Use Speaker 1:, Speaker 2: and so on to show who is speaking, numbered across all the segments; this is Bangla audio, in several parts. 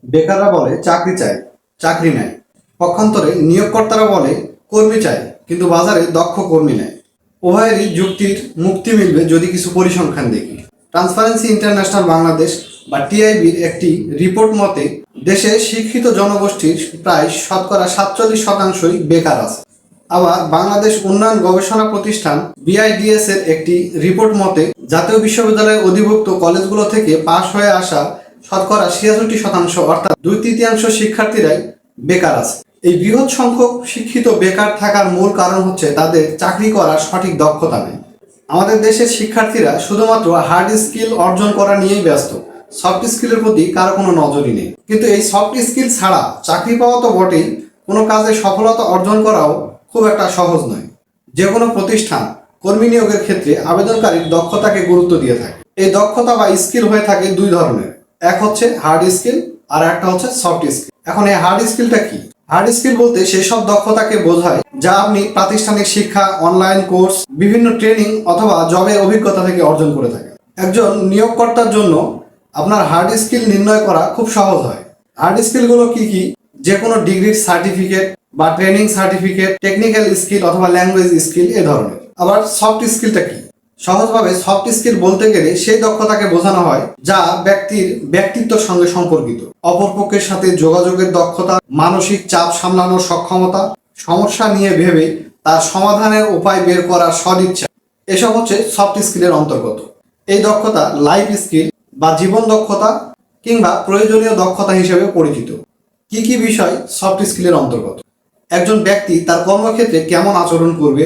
Speaker 1: বেকাররা বলে চাকরি চাই, চাকরি নাই। পক্ষান্তরে নিয়োগকর্তারা বলে কর্মী চাই, কিন্তু বাজারে দক্ষ কর্মী নেই। উভয়েরই যুক্তির মুক্তি মিলবে যদি কিছু পরিসংখ্যান দেখি। ট্রান্সপারেন্সি ইন্টারন্যাশনাল বাংলাদেশ বা টিআইবির একটি রিপোর্ট মতে দেশে শিক্ষিত জনগোষ্ঠীর প্রায় শতকরা 47% বেকার আছে। আবার বাংলাদেশ উন্নয়ন গবেষণা প্রতিষ্ঠান বিআইডিএস এর একটি রিপোর্ট মতে জাতীয় বিশ্ববিদ্যালয়ের অধিভুক্ত কলেজগুলো থেকে পাশ হয়ে আসা শতকরা 66% অর্থাৎ 2/3 শিক্ষার্থীরাই বেকার আছে। এই বৃহৎ সংখ্যক শিক্ষিত বেকার থাকার মূল কারণ হচ্ছে তাদের চাকরি করার সঠিক দক্ষতা নেই। আমাদের দেশের শিক্ষার্থীরা শুধুমাত্র হার্ড স্কিল অর্জন করা নিয়েই ব্যস্ত, সফট স্কিলের প্রতি কারো কোনো নজরই নেই। কিন্তু এই সফট স্কিল ছাড়া চাকরি পাওয়া তো বটেই, কোনো কাজে সফলতা অর্জন করাও খুব একটা সহজ নয়। যে কোনো প্রতিষ্ঠান কর্মী নিয়োগের ক্ষেত্রে আবেদনকারীর দক্ষতাকে গুরুত্ব দিয়ে থাকে। এই দক্ষতা বা স্কিল হয়ে থাকে দুই ধরনের, এক হচ্ছে হার্ড স্কিল আর একটা হচ্ছে সফট স্কিল। এখন এই হার্ড স্কিলটা কি? হার্ড স্কিল বলতে সেসব দক্ষতাকে বোঝায় যা আপনি প্রাতিষ্ঠানিক শিক্ষা, অনলাইন কোর্স, বিভিন্ন ট্রেনিং অথবা জবের অভিজ্ঞতা থেকে অর্জন করে থাকেন। একজন নিয়োগকর্তার জন্য আপনার হার্ড স্কিল নির্ণয় করা খুব সহজ হয়। হার্ড স্কিলগুলো কি কি? যে কোনো ডিগ্রির সার্টিফিকেট বা ট্রেনিং সার্টিফিকেট, টেকনিক্যাল স্কিল অথবা ল্যাঙ্গুয়েজ স্কিল এ ধরনের। আবার সফট স্কিলটা কি? সহজভাবে সফট স্কিল বলতে গেলে সেই দক্ষতাকে বোঝানো হয় যা ব্যক্তির ব্যক্তিত্বের সঙ্গে সম্পর্কিত। অপরপক্ষের সাথে যোগাযোগের দক্ষতা, মানসিক চাপ সামলানোর সক্ষমতা, সমস্যা নিয়ে ভেবে তার সমাধানের উপায় বের করার সদিচ্ছা, এসব হচ্ছে সফট স্কিলের অন্তর্গত। এই দক্ষতা লাইফ স্কিল বা জীবন দক্ষতা কিংবা প্রয়োজনীয় দক্ষতা হিসেবে পরিচিত। কি কি বিষয় সফট স্কিলের অন্তর্গত? একজন ব্যক্তি তার কর্মক্ষেত্রে কেমন আচরণ করবে,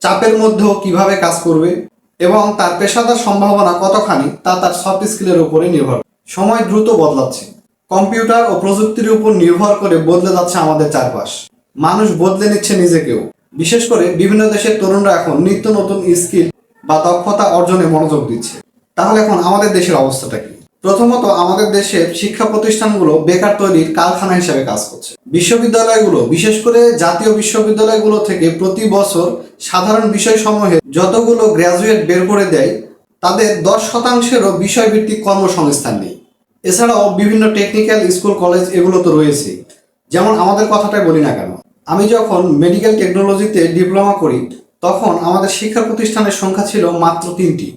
Speaker 1: চাপের মধ্যেও কিভাবে কাজ করবে এবং তার পেশাদার সম্ভাবনা কতখানি তা তার সফট স্কিলের উপরে নির্ভর। সময় দ্রুত বদলাচ্ছে, কম্পিউটার ও প্রযুক্তির উপর নির্ভর করে বদলে যাচ্ছে আমাদের চারপাশ। মানুষ বদলে নিচ্ছে নিজেকেও। বিশেষ করে বিভিন্ন দেশের তরুণরা এখন নিত্য নতুন স্কিল বা দক্ষতা অর্জনে মনোযোগ দিচ্ছে। তাহলে এখন আমাদের দেশের অবস্থাটা কি? প্রথমত, আমাদের দেশের শিক্ষা প্রতিষ্ঠানগুলো বেকার তৈরির কারখানা হিসেবে কাজ করছে। বিশ্ববিদ্যালয়গুলো, বিশেষ করে জাতীয় বিশ্ববিদ্যালয়গুলো থেকে প্রতি বছর সাধারণ বিষয়সমূহে যতগুলো গ্র্যাজুয়েট বের করে দেয় তাদের 10%-এরও বিষয়ভিত্তিক কর্মসংস্থান নেই। এছাড়াও বিভিন্ন টেকনিক্যাল স্কুল, কলেজ এগুলো তো রয়েছে। যেমন আমাদের কথাটাই বলি না কেন, আমি যখন মেডিকেল টেকনোলজিতে ডিপ্লোমা করি তখন আমাদের শিক্ষা প্রতিষ্ঠানের সংখ্যা ছিল মাত্র 3টি।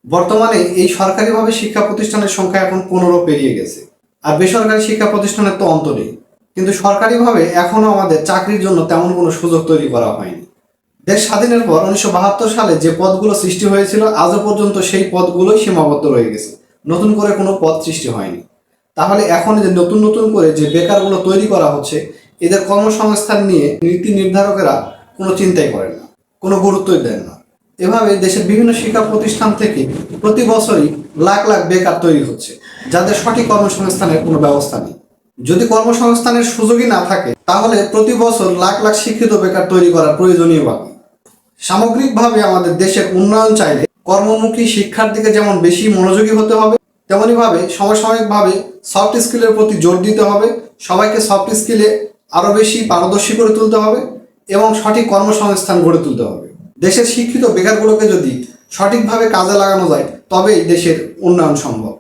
Speaker 1: বর্তমানে এই সরকারিভাবে শিক্ষা প্রতিষ্ঠানের সংখ্যা এখন 15 পেরিয়ে গেছে। আর বেসরকারি শিক্ষা প্রতিষ্ঠানের তো অন্ত নেই। কিন্তু সরকারিভাবে এখনো আমাদের চাকরির জন্য তেমন কোনো সুযোগ তৈরি করা হয়নি। দেশ স্বাধীনের পর 1972 সালে যে পদগুলো সৃষ্টি হয়েছিল আজও পর্যন্ত সেই পদগুলোই সীমাবদ্ধ রয়ে গেছে, নতুন করে কোনো পদ সৃষ্টি হয়নি। তাহলে এখন যে নতুন নতুন করে যে বেকারগুলো তৈরি করা হচ্ছে, এদের কর্মসংস্থান নিয়ে নীতি নির্ধারকেরা কোনো চিন্তাই করেন না, কোনো গুরুত্বই দেন না। এভাবে দেশের বিভিন্ন শিক্ষা প্রতিষ্ঠান থেকে প্রতি বছরই লাখ লাখ বেকার তৈরি হচ্ছে, যাদের সঠিক কর্মসংস্থানের কোনো ব্যবস্থা নেই। যদি কর্মসংস্থানের সুযোগই না থাকে তাহলে প্রতি বছর লাখ লাখ শিক্ষিত বেকার তৈরি করার প্রয়োজনীয় বাকি। সামগ্রিকভাবে আমাদের দেশের উন্নয়ন চাইলে কর্মমুখী শিক্ষার দিকে যেমন বেশি মনোযোগী হতে হবে, তেমনইভাবে সমসাময়িকভাবে সফট স্কিলের প্রতি জোর দিতে হবে। সবাইকে সফট স্কিলে আরও বেশি পারদর্শী করে তুলতে হবে এবং সঠিক কর্মসংস্থান গড়ে তুলতে হবে। দেশের শিক্ষিত বেকারগুলোকে যদি সঠিকভাবে কাজে লাগানো যায় তবেই দেশের উন্নয়ন সম্ভব।